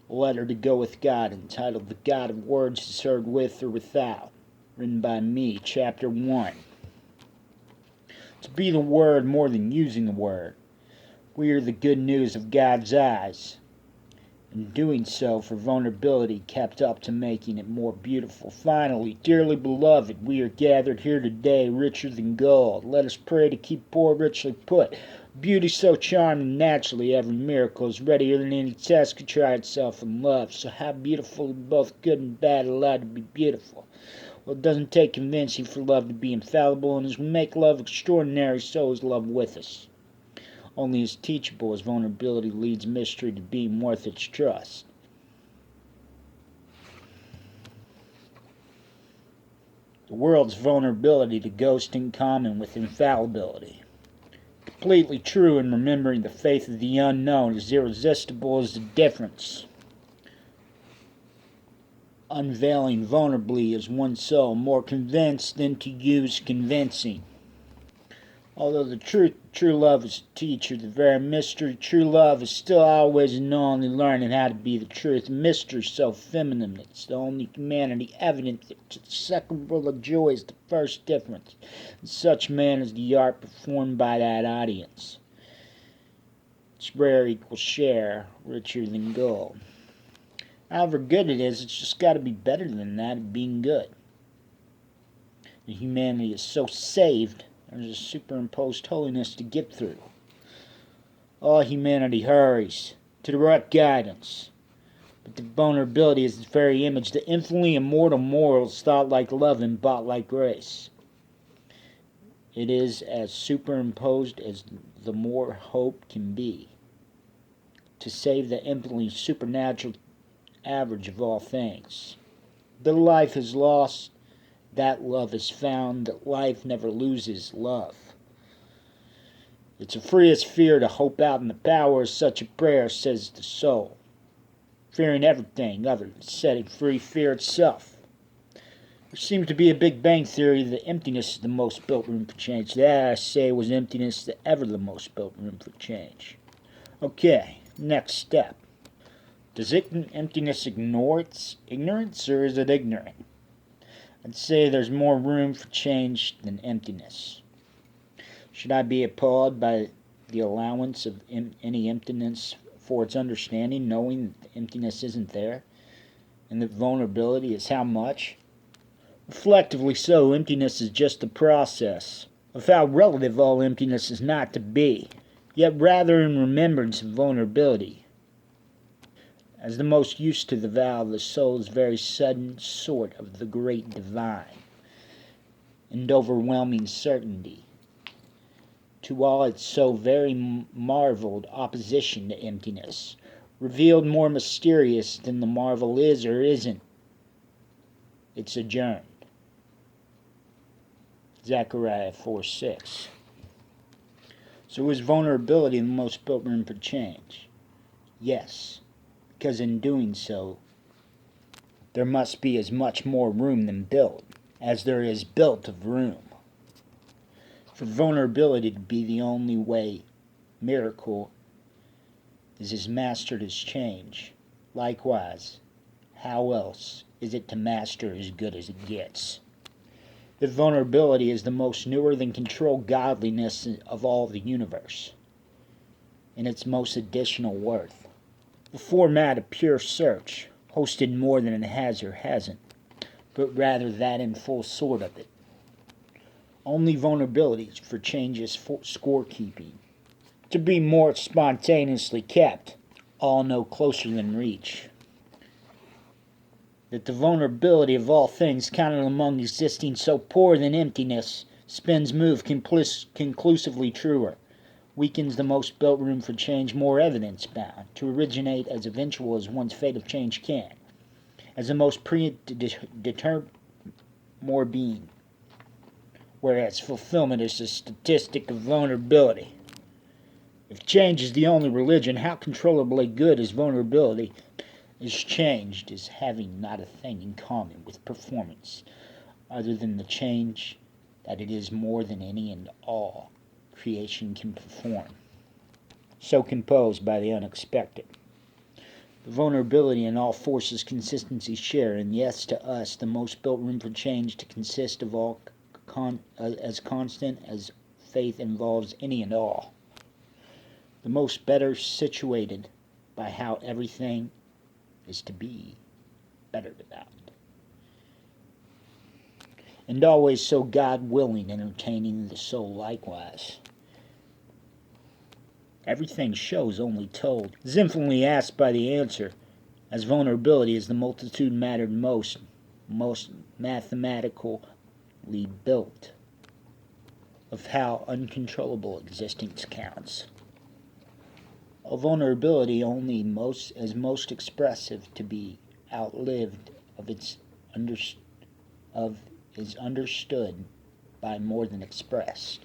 A letter to go with God, entitled The God of Words is Heard With or Without, written by me, Chapter 1. To be the Word more than using the Word. We are the good news of God's eyes. In doing so, for vulnerability kept up to making it more beautiful. Finally, dearly beloved, we are gathered here today, richer than gold. Let us pray to keep poor richly put. Beauty so charming naturally, every miracle is readier than any test could try itself in love. So how beautiful both good and bad allowed to be beautiful. Well, it doesn't take convincing for love to be infallible, and as we make love extraordinary, so is love with us. Only as teachable as vulnerability leads mystery to being worth its trust. The world's vulnerability to ghost in common with infallibility. Completely true in remembering the faith of the unknown, as irresistible as the difference. Unveiling vulnerably as one soul, more convinced than to use convincing. Although the true love is a teacher, the very mystery, true love is still always and only learning how to be the truth. Mystery so feminine, it's the only humanity evident that to the second world of joy is the first difference. In such man is the art performed by that audience. It's rare equal share, richer than gold. However good it is, it's just got to be better than that at being good. And humanity is so saved, there's a superimposed holiness to get through. All humanity hurries to direct guidance. But the vulnerability is its very image, the infinitely immortal morals thought like love and bought like grace. It is as superimposed as the more hope can be, to save the infinitely supernatural average of all things. That life is lost, that love is found, that life never loses love. It's a freest fear to hope out in the power of such a prayer, says the soul. Fearing everything other than setting free fear itself. There seems to be a Big Bang theory that emptiness is the most built room for change. That, I say, was emptiness that ever the most built room for change. Okay, next step. Does emptiness ignore its ignorance, or is it ignorant? I'd say there's more room for change than emptiness. Should I be appalled by the allowance of any emptiness for its understanding, knowing that the emptiness isn't there, and that vulnerability is how much? Reflectively so, emptiness is just the process of how relative all emptiness is not to be, yet rather in remembrance of vulnerability. As the most used to the vow, the soul's very sudden sort of the great divine, and overwhelming certainty, to all its so very marveled opposition to emptiness, revealed more mysterious than the marvel is or isn't. It's adjourned. Zechariah 4:6. So is vulnerability the most built room for change? Yes, because in doing so, there must be as much more room than built as there is built of room. For vulnerability to be the only way miracle is as mastered as change. Likewise, how else is it to master as good as it gets? If vulnerability is the most newer than controlled godliness of all the universe, and its most additional worth, the format of pure search, hosted more than it has or hasn't, but rather that in full sort of it. Only vulnerabilities for changes for scorekeeping, to be more spontaneously kept, all no closer than reach. That the vulnerability of all things counted among existing so poor than emptiness spins move conclusively truer, weakens the most built room for change more evidence-bound, to originate as eventual as one's fate of change can, as the most predetermined more being, whereas fulfillment is a statistic of vulnerability. If change is the only religion, how controllably good is vulnerability? Is changed as having not a thing in common with performance, other than the change that it is more than any and all creation can perform, so composed by the unexpected. The vulnerability in all forces consistency share, and yes, to us, the most built room for change to consist of all as constant as faith involves any and all. The most better situated by how everything is to be bettered about. And always so God willing, entertaining the soul likewise. Everything shows only told is infinitely asked by the answer, as vulnerability is the multitude mattered most mathematically built of how uncontrollable existence counts. A vulnerability only most expressive to be outlived is understood by more than expressed.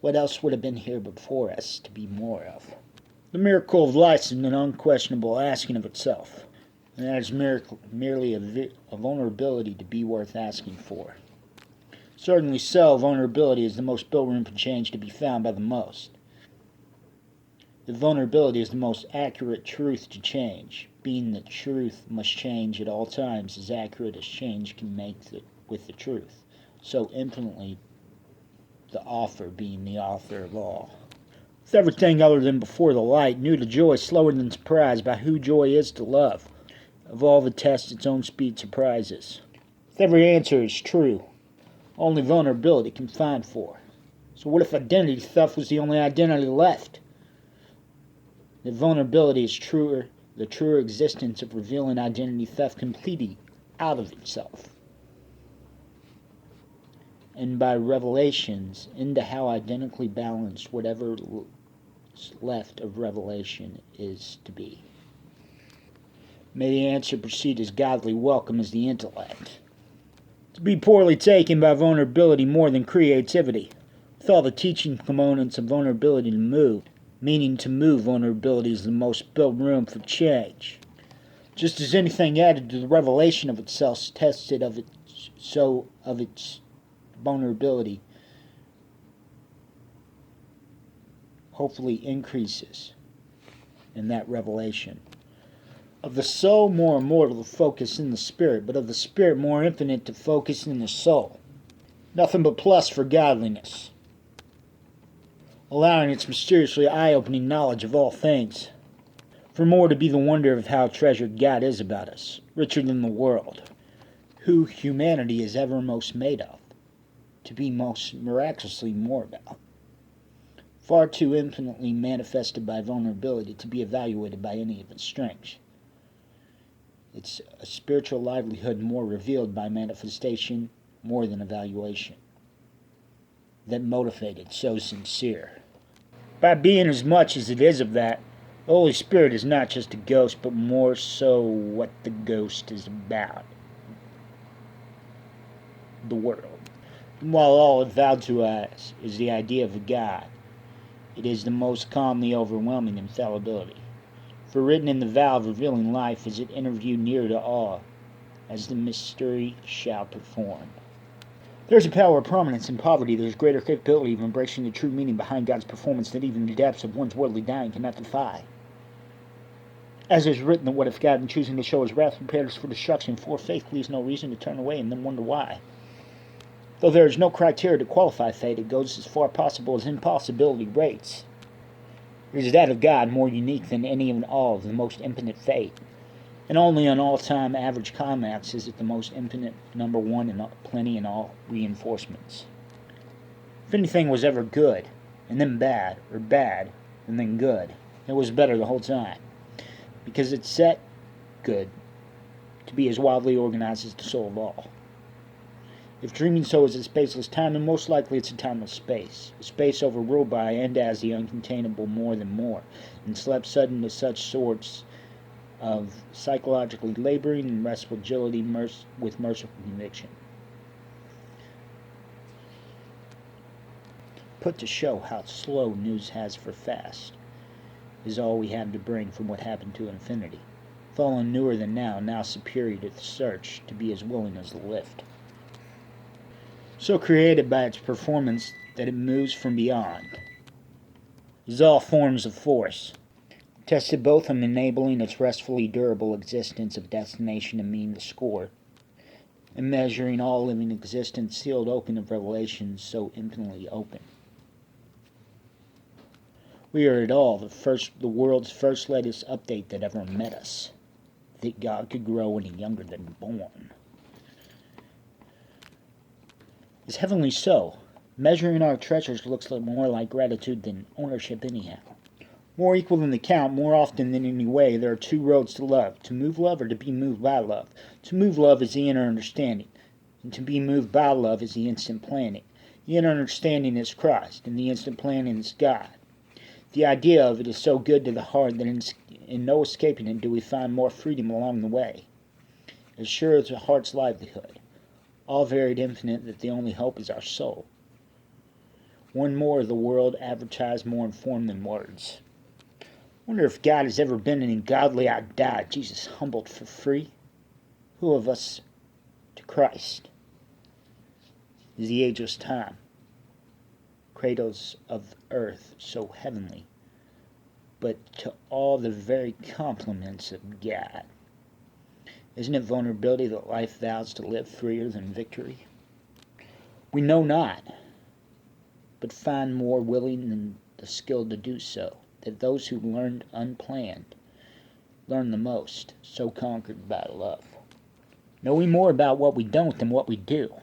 What else would have been here before us to be more of? The miracle of life is an unquestionable asking of itself, and that is merely a vulnerability to be worth asking for. Certainly so, vulnerability is the most built room for change to be found by the most. The vulnerability is the most accurate truth to change, being that truth must change at all times as accurate as change can make with the truth, so infinitely the author being the author of all. With everything other than before the light, new to joy, slower than surprise, by who joy is to love. Of all the tests, its own speed surprises. With every answer is true, only vulnerability can find for. So what if identity theft was the only identity left? The vulnerability is the truer existence of revealing identity theft completely out of itself. And by revelations into how identically balanced whatever left of revelation is to be. May the answer proceed as godly welcome as the intellect. To be poorly taken by vulnerability more than creativity, with all the teaching components of vulnerability to move, meaning to move vulnerability is the most built room for change. Just as anything added to the revelation of itself tested of its vulnerability hopefully increases in that revelation. Of the soul more immortal to focus in the spirit, but of the spirit more infinite to focus in the soul. Nothing but plus for godliness, allowing its mysteriously eye-opening knowledge of all things. For more to be the wonder of how treasured God is about us, richer than the world, who humanity is ever most made of, to be most miraculously more about. Far too infinitely manifested by vulnerability to be evaluated by any of its strengths. It's a spiritual livelihood more revealed by manifestation more than evaluation. That motivated, so sincere. By being as much as it is of that, the Holy Spirit is not just a ghost, but more so what the ghost is about. The world. And while all avowed to us is the idea of a God, it is the most calmly overwhelming infallibility. For written in the vow of revealing life is it interview near to awe, as the mystery shall perform. There's a power of prominence in poverty. There's greater capability of embracing the true meaning behind God's performance that even the depths of one's worldly dying cannot defy. As is written that what if God, in choosing to show his wrath, prepared us for destruction, for faith leaves no reason to turn away and then wonder why. Though there is no criteria to qualify fate, it goes as far possible as impossibility rates. It is that of God more unique than any and all of the most infinite fate. And only on all-time average climax is it the most infinite number one in plenty and all reinforcements. If anything was ever good, and then bad, or bad, and then good, it was better the whole time. Because it's set, good, to be as wildly organized as the soul of all. If dreaming so is a spaceless time, then most likely it's a timeless space. A space overruled by and as the uncontainable more than more, and slept sudden to such sorts of psychologically laboring and restful agility with merciful conviction. Put to show how slow news has for fast is all we have to bring from what happened to infinity. Fallen newer than now superior to the search, to be as willing as the lift. So created by its performance that it moves from beyond. Is all forms of force. tested both on enabling its restfully durable existence of destination and mean to score, and measuring all living existence sealed open of revelations so infinitely open. We are at all the world's first latest update that ever met us, that God could grow any younger than born. Is heavenly so. Measuring our treasures looks more like gratitude than ownership anyhow. More equal than the count, more often than any way, there are two roads to love: to move love or to be moved by love. To move love is the inner understanding, and to be moved by love is the instant planning. The inner understanding is Christ, and the instant planning is God. The idea of it is so good to the heart that in no escaping it do we find more freedom along the way. As sure as the heart's livelihood, all varied infinite, that the only hope is our soul. One more of the world advertised more informed than words. Wonder if God has ever been any godly outdied, Jesus humbled for free? Who of us to Christ? Is the ageless time, cradles of earth so heavenly, but to all the very compliments of God. Isn't it vulnerability that life vows to live freer than victory? We know not, but find more willing than the skill to do so, that those who learned unplanned learn the most, so conquered by love. Know we more about what we don't than what we do,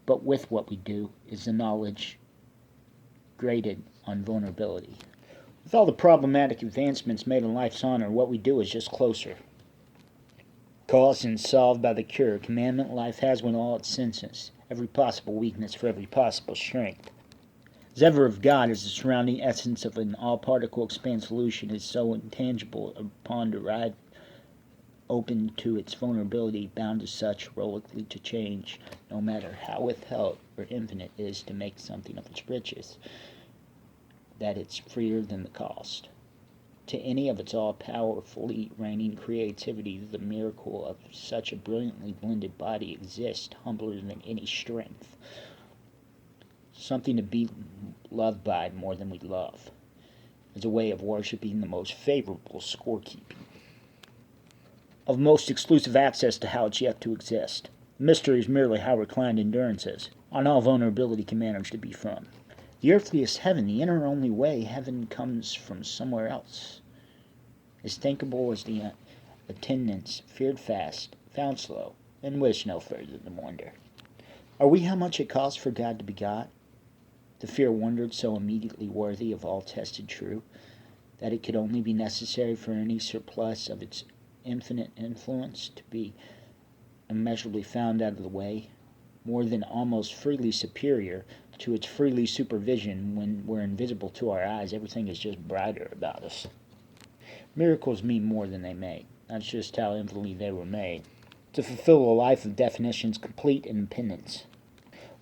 but with what we do is the knowledge graded on vulnerability. With all the problematic advancements made in life's honor, what we do is just closer. Caused and solved by the cure, commandment life has with all its senses, every possible weakness for every possible strength. As ever of God is the surrounding essence of an all-particle expand solution is so intangible upon derived open to its vulnerability, bound as such, heroically to change, no matter how withheld or infinite it is to make something of its riches, that it's freer than the cost. To any of its all-powerfully reigning creativity, the miracle of such a brilliantly blended body exists, humbler than any strength. Something to be loved by more than we love, as a way of worshiping the most favorable scorekeeping, of most exclusive access to how it's yet to exist. The mystery is merely how reclined endurance is, on all vulnerability can manage to be from. The earthliest heaven, the inner only way heaven comes from somewhere else. As thinkable as the attendants, feared fast, found slow, and wished no further than wonder. Are we how much it cost for God to be God? The fear wondered so immediately worthy of all tested true, that it could only be necessary for any surplus of its infinite influence to be immeasurably found out of the way, more than almost freely superior to its freely supervision. When we're invisible to our eyes, everything is just brighter about us. Miracles mean more than they make. That's just how infinitely they were made. To fulfill a life of definitions, complete independence.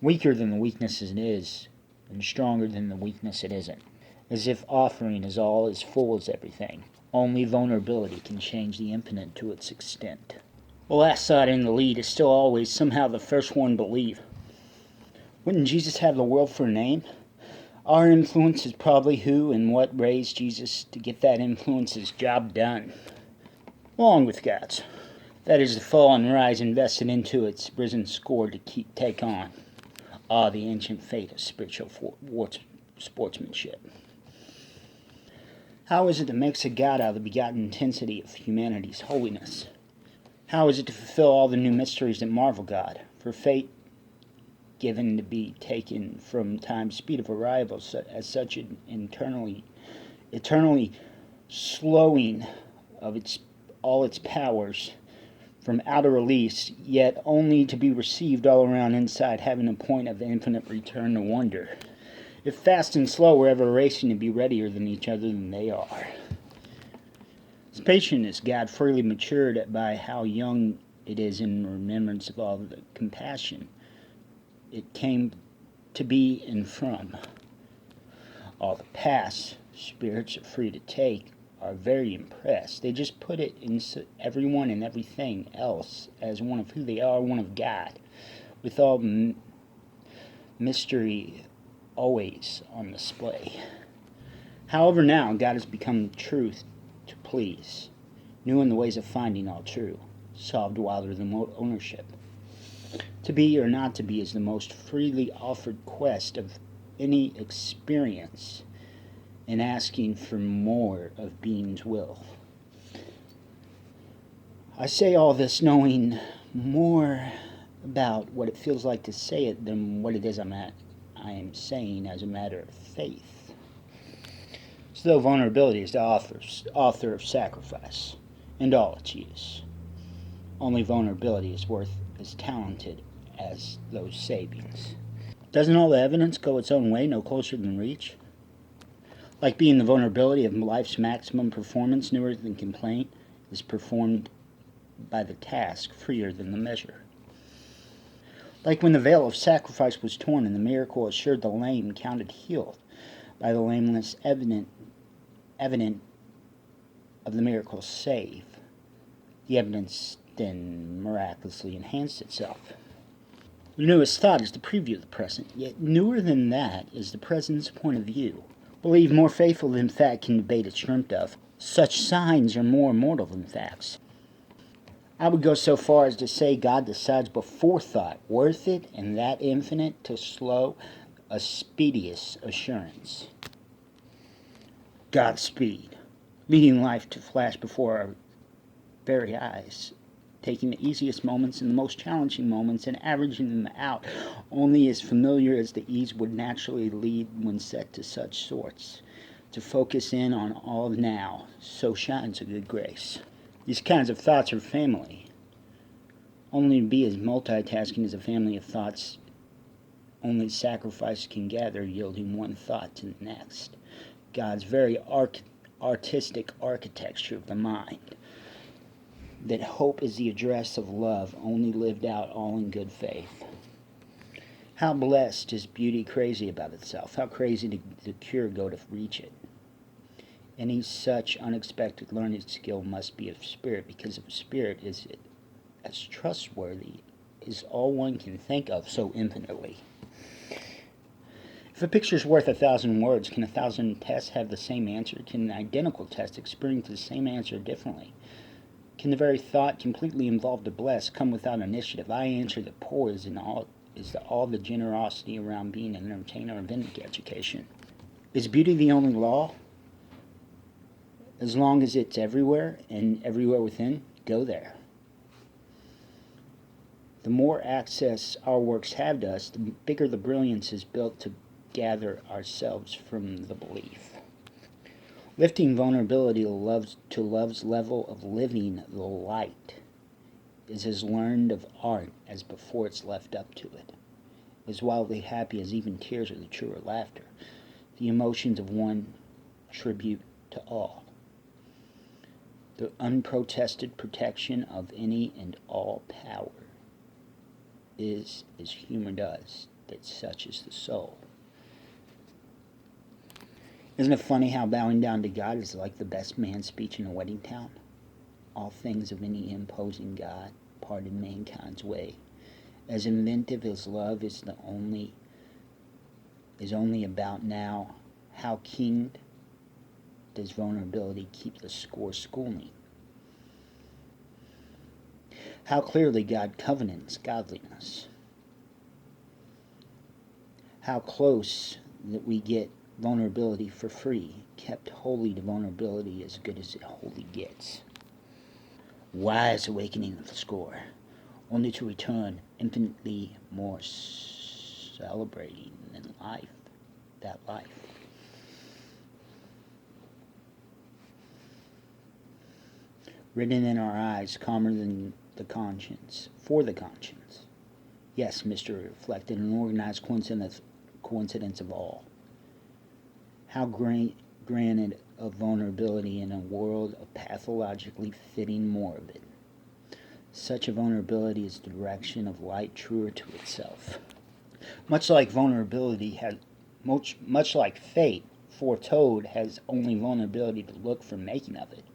Weaker than the weakness it is, and stronger than the weakness it isn't. As if offering is all as full as everything. Only vulnerability can change the infinite to its extent. The last side in the lead is still always somehow the first one to leave. Wouldn't Jesus have the world for a name? Our influence is probably who and what raised Jesus to get that influence's job done, along with God's. That is the fall and rise invested into its risen score to take on. The ancient fate of spiritual sportsmanship. How is it that makes a God out of the begotten intensity of humanity's holiness? How is it to fulfill all the new mysteries that marvel God? For fate given to be taken from time's speed of arrival as such an eternally slowing of all its powers from outer release, yet only to be received all around inside, having a point of infinite return to wonder. If fast and slow were ever racing to be readier than each other than they are. As patient as God, freely matured by how young it is in remembrance of all the compassion it came to be and from. All the past spirits are free to take are very impressed. They just put it in everyone and everything else as one of who they are, one of God, with all mystery always on display. However, now God has become truth to please, new in the ways of finding all true, solved wilder than ownership. To be or not to be is the most freely offered quest of any experience in asking for more of being's will. I say all this knowing more about what it feels like to say it than what it is I am saying as a matter of faith. As though vulnerability is the author of sacrifice and all its use. Only vulnerability is worth as talented as those savings. Doesn't all the evidence go its own way, no closer than reach? Like being the vulnerability of life's maximum performance, newer than complaint, is performed by the task, freer than the measure. Like when the veil of sacrifice was torn and the miracle assured the lame counted healed, by the lameness evident of the miracle's save, the evidence then miraculously enhanced itself. The newest thought is the preview of the present, yet newer than that is the present's point of view. Believe more faithful than fact can debate its dreamt of. Such signs are more immortal than facts. I would go so far as to say God decides before thought, worth it and that infinite to slow a speediest assurance. Godspeed, leading life to flash before our very eyes, taking the easiest moments and the most challenging moments and averaging them out, only as familiar as the ease would naturally lead when set to such sorts. To focus in on all now, so shines a good grace. These kinds of thoughts are family. Only to be as multitasking as a family of thoughts only sacrifice can gather, yielding one thought to the next. God's very artistic architecture of the mind. That hope is the address of love, only lived out all in good faith. How blessed is beauty crazy about itself? How crazy did the cure go to reach it? Any such unexpected learning skill must be of spirit, because of spirit is it as trustworthy as all one can think of so infinitely. If a picture's worth 1,000 words, can 1,000 tests have the same answer? Can an identical test experience the same answer differently? Can the very thought completely involved to bless come without initiative? I answer that poor is all the generosity around being an entertainer of any education. Is beauty the only law? As long as it's everywhere and everywhere within, go there. The more access our works have to us, the bigger the brilliance is built to gather ourselves from the belief. Lifting vulnerability to love's level of living the light is as learned of art as before it's left up to it. As wildly happy as even tears are the truer laughter. The emotions of one tribute to all. The unprotested protection of any and all power is as humor does, that such is the soul. Isn't it funny how bowing down to God is like the best man's speech in a wedding town? All things of any imposing God, pardon mankind's way. As inventive as love is only about now, how keen does vulnerability keep the score schooling? How clearly God covenants godliness. How close that we get vulnerability for free, kept holy to vulnerability as good as it wholly gets. Wise awakening of the score, only to return infinitely more celebrating than life, that life. Written in our eyes, calmer than the conscience, for the conscience. Yes, mystery reflected, an organized coincidence of all. How granted of vulnerability in a world of pathologically fitting more of it. Such a vulnerability is the direction of light truer to itself. Much like fate foretold has only vulnerability to look for making of it.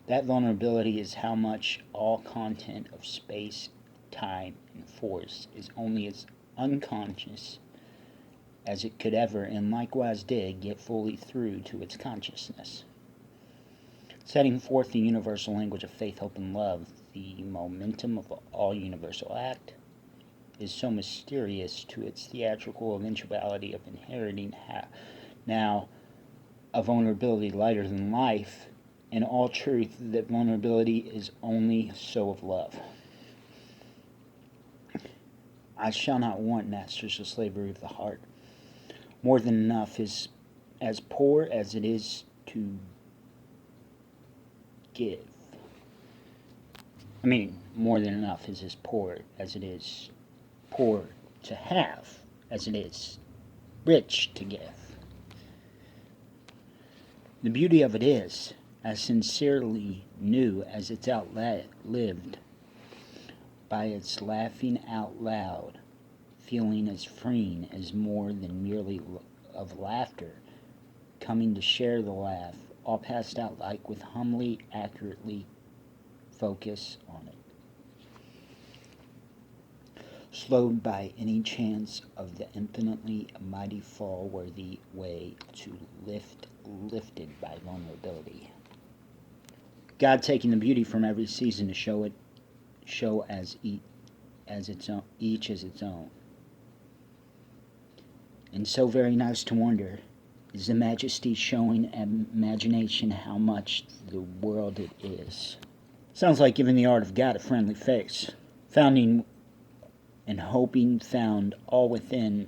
That vulnerability is how much all content of space, time, and force is only as unconscious as it could ever, and likewise did, get fully through to its consciousness. Setting forth the universal language of faith, hope, and love, the momentum of all universal act, is so mysterious to its theatrical eventuality of inheriting now a vulnerability lighter than life, in all truth that vulnerability is only so of love. I shall not want, masters of slavery of the heart. More than enough is as poor as it is to give. More than enough is as poor as it is poor to have, as it is rich to give. The beauty of it is, as sincerely new as it's outlived, by its laughing out loud, feeling as freeing as more than merely of laughter, coming to share the laugh, all passed out like with humbly, accurately focus on it. Slowed by any chance of the infinitely mighty fall worthy way to lifted by vulnerability. God taking the beauty from every season to show as its own, each as its own. And so very nice to wonder is the majesty showing imagination how much the world it is. Sounds like giving the art of God a friendly face. Founding and hoping found all within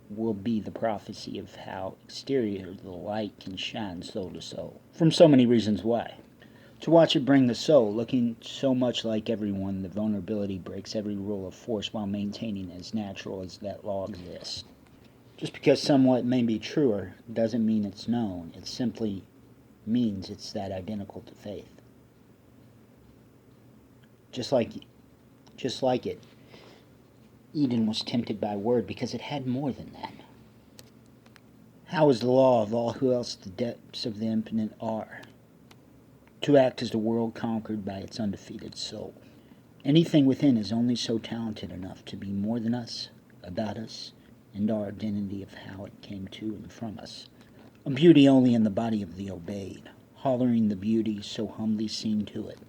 will be the prophecy of how exterior the light can shine soul to soul. From so many reasons why. To watch it bring the soul, looking so much like everyone, the vulnerability breaks every rule of force while maintaining as natural as that law exists. Just because somewhat may be truer doesn't mean it's known. It simply means it's that identical to faith. Just like it, Eden was tempted by word because it had more than that. How is the law of all who else the depths of the infinite are? To act as the world conquered by its undefeated soul. Anything within is only so talented enough to be more than us, about us, and our identity of how it came to and from us. A beauty only in the body of the obeyed, hollering the beauty so humbly seen to it.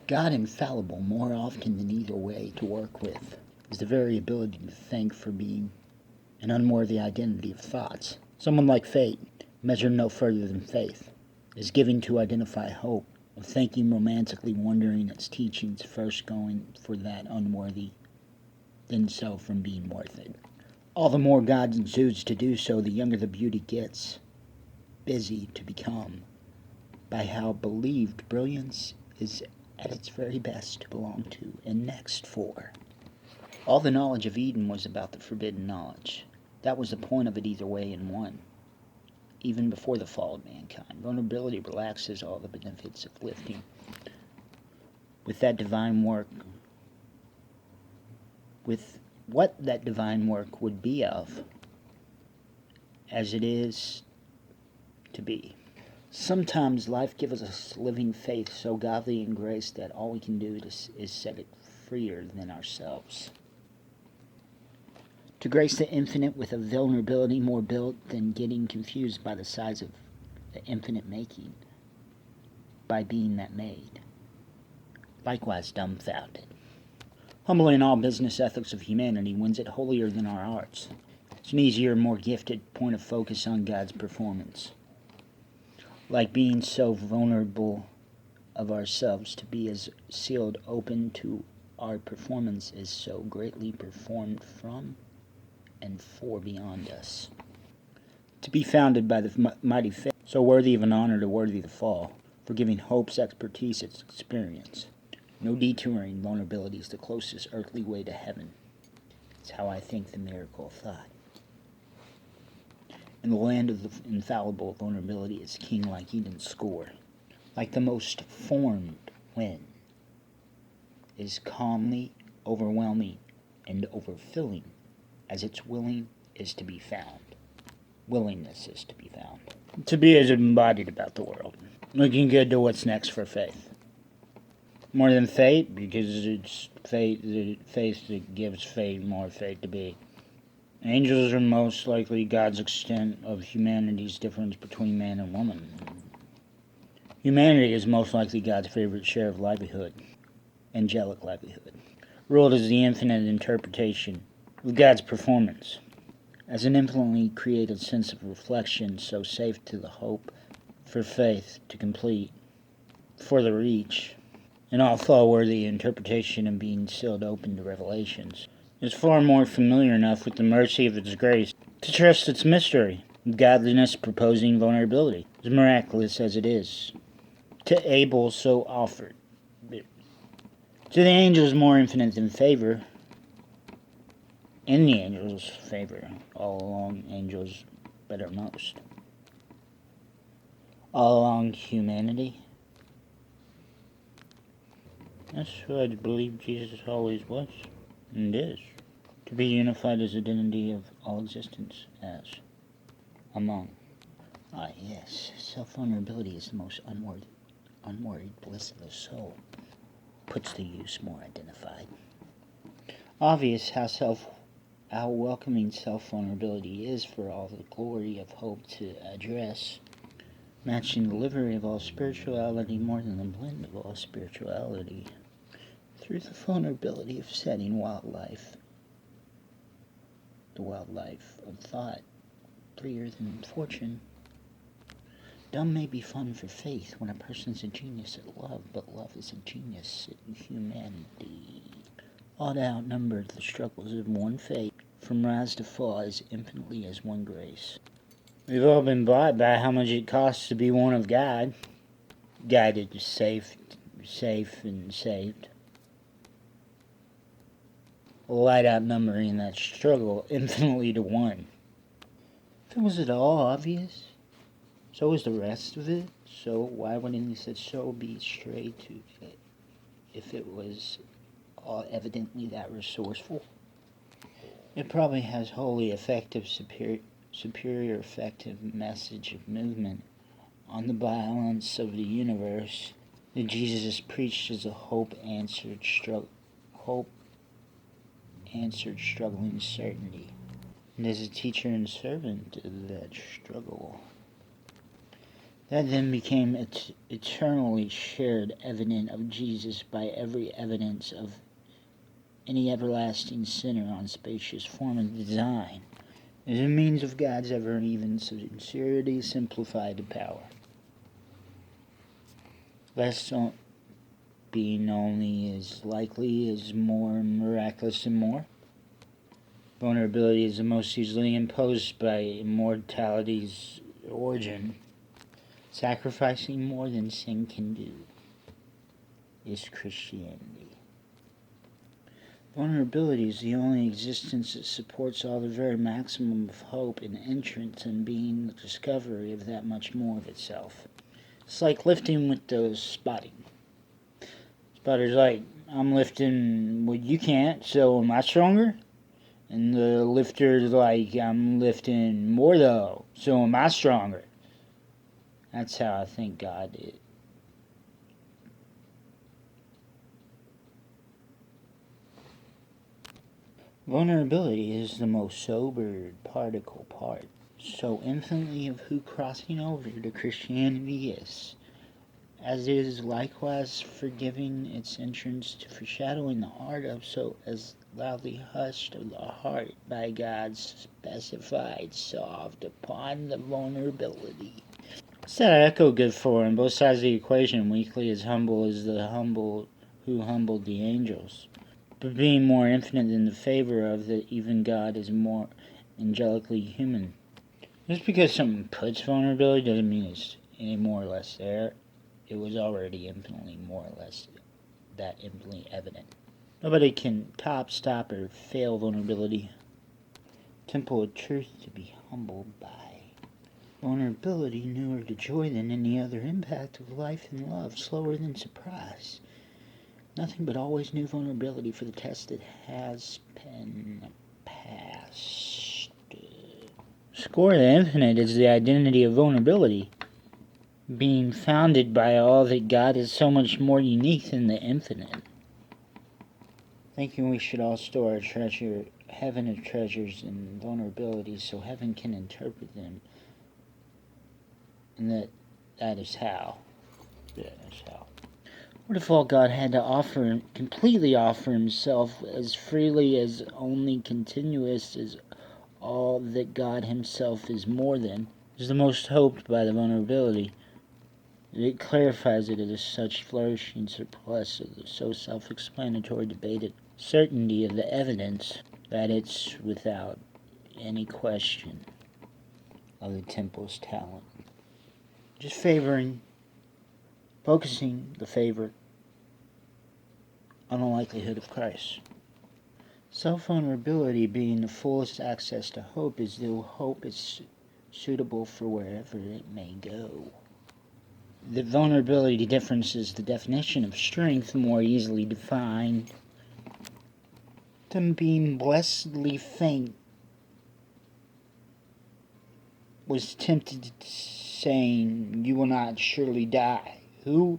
God infallible more often than either way to work with is the very ability to thank for being an unworthy identity of thoughts. Someone like fate, measured no further than faith, is giving to identify hope, of thinking romantically wondering its teachings, first going for that unworthy, then so from being worth it. All the more God exudes to do so, the younger the beauty gets, busy to become, by how believed brilliance is at its very best to belong to, and next for. All the knowledge of Eden was about the forbidden knowledge. That was the point of it either way in one. Even before the fall of mankind, vulnerability relaxes all the benefits of lifting. With that divine work, with what that divine work would be of, as it is to be. Sometimes life gives us living faith so godly in grace that all we can do is set it freer than ourselves. To grace the infinite with a vulnerability more built than getting confused by the size of the infinite making, by being that made. Likewise dumbfounded. Humble in all business ethics of humanity wins it holier than our arts. It's an easier, more gifted point of focus on God's performance. Like being so vulnerable of ourselves to be as sealed open to our performance is so greatly performed from and for beyond us. To be founded by the mighty faith, so worthy of an honor to worthy the fall, for giving hope's expertise its experience. No detouring vulnerability is the closest earthly way to heaven. It's how I think the miracle of thought. In the land of the infallible, vulnerability is king like Eden's score. Like the most formed wind, is calmly overwhelming and overfilling, as its willing is to be found. Willingness is to be found. To be as embodied about the world, looking good to what's next for faith. More than fate, because it's faith that gives fate more fate to be. Angels are most likely God's extent of humanity's difference between man and woman. Humanity is most likely God's favorite share of livelihood, angelic livelihood. Ruled as the infinite interpretation of God's performance, as an infinitely created sense of reflection so safe to the hope for faith to complete, for the reach, and all fall-worthy interpretation of being sealed open to revelations, is far more familiar enough with the mercy of its grace to trust its mystery, godliness proposing vulnerability, as miraculous as it is, to Abel so offered. To the angels more infinite than favor, in the angels' favor, all along angels better most. All along humanity. That's who I believe Jesus always was, and is. To be unified as identity of all existence as among. Ah, yes, self-vulnerability is the most unworried bliss of the soul. Puts the use more identified. Obvious how welcoming self-vulnerability is for all the glory of hope to address, matching the livery of all spirituality more than the blend of all spirituality, through the vulnerability of setting wildlife, the wildlife of thought, freer than fortune. Dumb may be fun for faith when a person's a genius at love, but love is a genius in humanity. Ought to outnumber the struggles of one fate, from rise to fall as infinitely as one grace. We've all been bought by how much it costs to be one of God, guided, safe and saved. Light outnumbering that struggle infinitely to one. If it was at all obvious, so was the rest of it, so why wouldn't he said so be straight to it if it was all evidently that resourceful? It probably has wholly effective, superior effective message of movement on the balance of the universe that Jesus preached as a hope-answered struggling certainty, and as a teacher and servant of that struggle. That then became eternally shared evident of Jesus by every evidence of any everlasting sinner on spacious form and design, as a means of God's ever-even sincerity simplified to power. Less being only as likely as more miraculous and more. Vulnerability is the most easily imposed by immortality's origin. Sacrificing more than sin can do is Christianity. Vulnerability is the only existence that supports all the very maximum of hope and entrance and being the discovery of that much more of itself. It's like lifting with those spotting. Spotter's like, I'm lifting what you can't, so am I stronger? And the lifter's like, I'm lifting more though, so am I stronger? That's how I think God is. Vulnerability is the most sobered particle part, so infinitely of who crossing over to Christianity is, as it is likewise forgiving its entrance to foreshadowing the art of so as loudly hushed of the heart by God's specified soft upon the vulnerability. Said I echo good for on both sides of the equation, weakly as humble as the humble who humbled the angels, but being more infinite than the favor of that even God is more angelically human. Just because something puts vulnerability doesn't mean it's any more or less there. It was already infinitely more or less that infinitely evident. Nobody can top, stop, or fail vulnerability. Temple of truth to be humbled by. Vulnerability newer to joy than any other impact of life and love, slower than surprise. Nothing but always new vulnerability for the test that has been passed. Score the infinite is the identity of vulnerability, being founded by all that God is so much more unique than the infinite. Thinking we should all store our treasure heaven of treasures and vulnerabilities so heaven can interpret them. And that is how. That is how. What if all God had to completely offer himself as freely as only continuous as all that God himself is more than, is the most hoped by the vulnerability. It clarifies it as such flourishing surplus of the so self-explanatory debated certainty of the evidence that it's without any question of the temple's talent. Just focusing the favor on the likelihood of Christ. Self-vulnerability being the fullest access to hope as though hope is suitable for wherever it may go. The vulnerability differences the definition of strength more easily defined than being blessedly faint was tempted saying, "You will not surely die." Who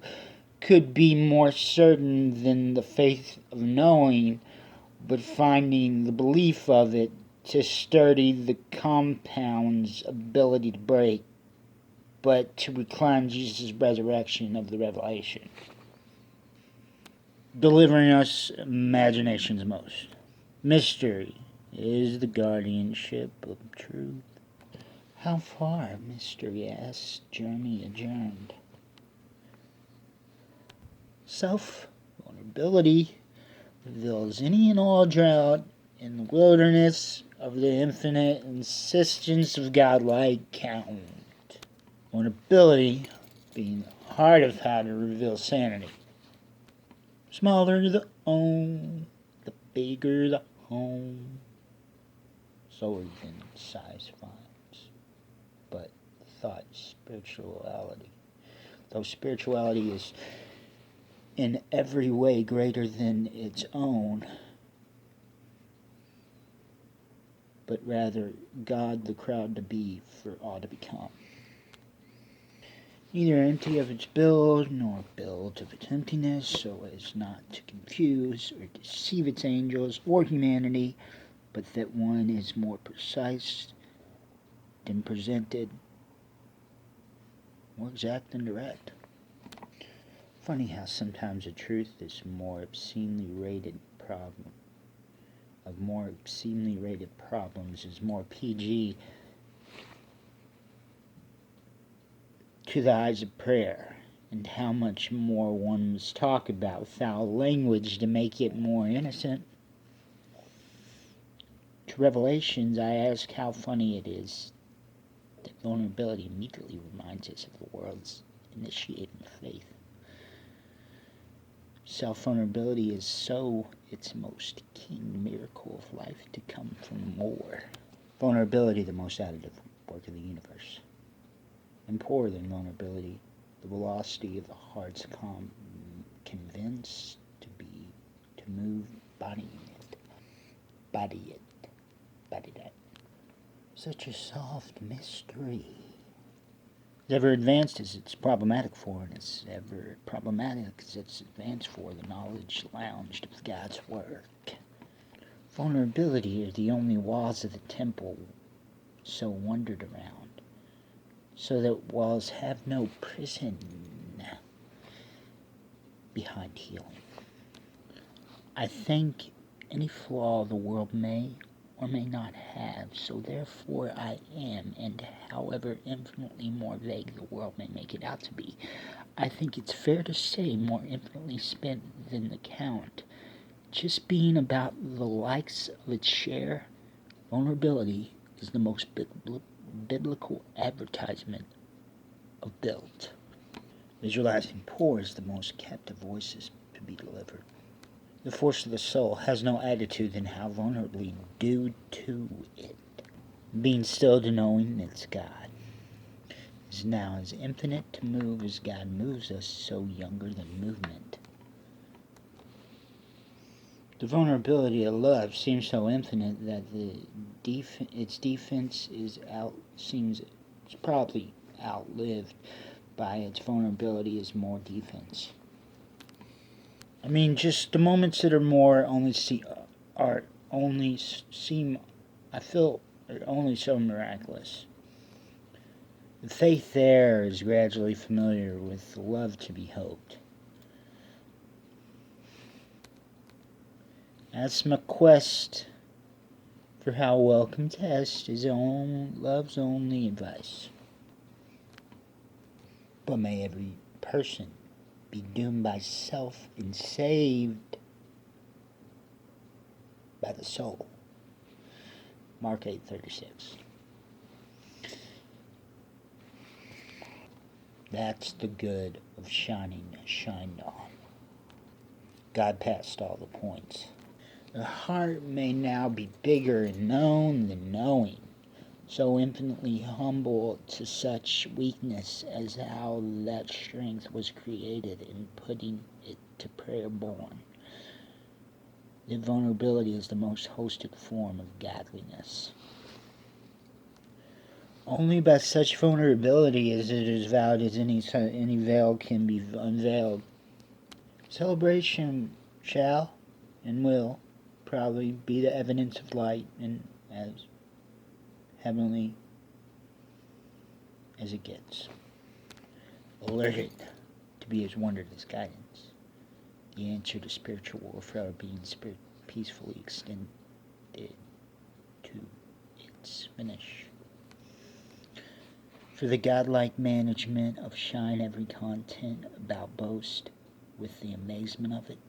could be more certain than the faith of knowing, but finding the belief of it to sturdy the compound's ability to break, but to reclaim Jesus' resurrection of the revelation, delivering us imagination's most. Mystery is the guardianship of truth. How far, mystery asks, journey adjourned. Self-vulnerability reveals any and all drought in the wilderness of the infinite insistence of godlike count. Vulnerability being the heart of how to reveal sanity. Smaller the own, the bigger the home. Slower than size finds, but thought spirituality. Though spirituality is in every way greater than its own, but rather God the crowd to be for all to become. Neither empty of its build, nor built of its emptiness, so as not to confuse or deceive its angels or humanity, but that one is more precise than presented, more exact than direct. Funny how sometimes the truth is more obscenely rated problem. Of more obscenely rated problems is more PG to the eyes of prayer, and how much more one must talk about foul language to make it more innocent. To Revelations, I ask how funny it is that vulnerability immediately reminds us of the world's initiating faith. Self-vulnerability is so its most keen miracle of life to come from more. Vulnerability, the most additive work of the universe. And poorer than vulnerability, the velocity of the heart's convinced to move, body it, body that. Such a soft mystery. As ever advanced as it's problematic for, and as ever problematic as it's advanced for, the knowledge lounged of God's work. Vulnerability are the only walls of the temple so wandered around, so that walls have no prison behind healing. I think any flaw the world may or may not have, so therefore I am, and however infinitely more vague the world may make it out to be, I think it's fair to say more infinitely spent than the count. Just being about the likes of its share, vulnerability is the most biblical advertisement of built. Visualizing poor is the most captive voices to be delivered. The force of the soul has no attitude in how vulnerably due to it. Being still to knowing it's God is now as infinite to move as God moves us, so younger than movement. The vulnerability of love seems so infinite that its defense seems probably outlived by its vulnerability as more defense. I mean, just the moments that are more only see art only seem, I feel, are only so miraculous. The faith there is gradually familiar with the love to be hoped. That's my quest for how welcome test is love's only advice. But may every person be doomed by self and saved by the soul. Mark 8:36. That's the good of shining shined on. God passed all the points. The heart may now be bigger in known than knowing, so infinitely humble to such weakness as how that strength was created in putting it to prayer born. The vulnerability is the most hosted form of godliness. Only by such vulnerability is it as vowed as any veil can be unveiled. Celebration shall and will probably be the evidence of light and as heavenly as it gets. Alerted to be as wondered as guidance. The answer to spiritual warfare being peacefully extended to its finish. For the godlike management of shine every content about boast with the amazement of it,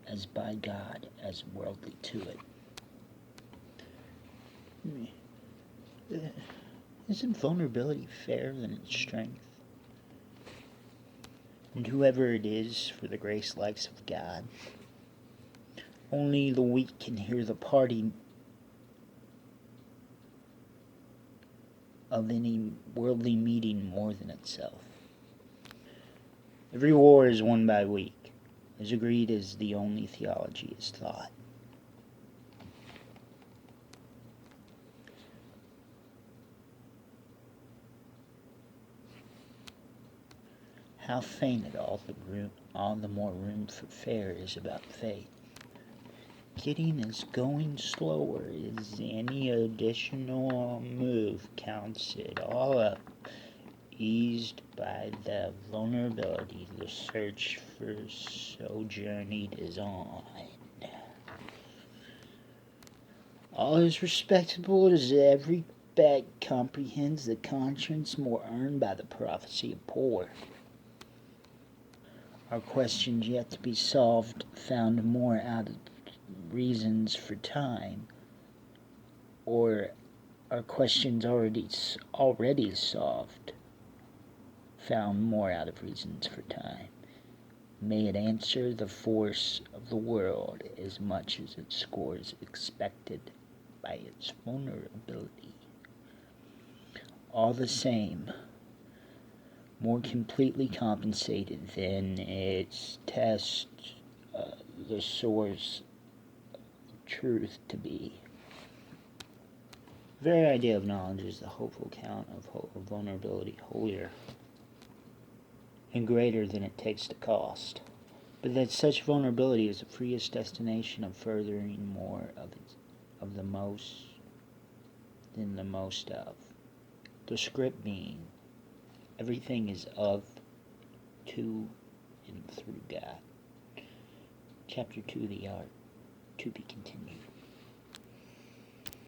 as by God, as worldly to it. Isn't vulnerability fairer than its strength? And whoever it is for the grace likes of God, only the weak can hear the party of any worldly meeting more than itself. Every war is won by weak, as agreed as the only theology is thought. How fainted all the more room for fair is about faith. Getting is going slower is any additional move counts it all up, eased by the vulnerability the search for sojourned is on. All is respectable as every beck comprehends the conscience more earned by the prophecy of poor. Our questions yet to be solved found more out of reasons for time, or our questions already solved found more out of reasons for time. May it answer the force of the world as much as it scores expected by its vulnerability. All the same, more completely compensated than its test the source of truth to be. The very idea of knowledge is the hopeful count of vulnerability holier and greater than it takes to cost, but that such vulnerability is the freest destination of furthering more of the most than the most of. The script being, everything is of, to, and through God. Chapter 2, The Art, to be continued.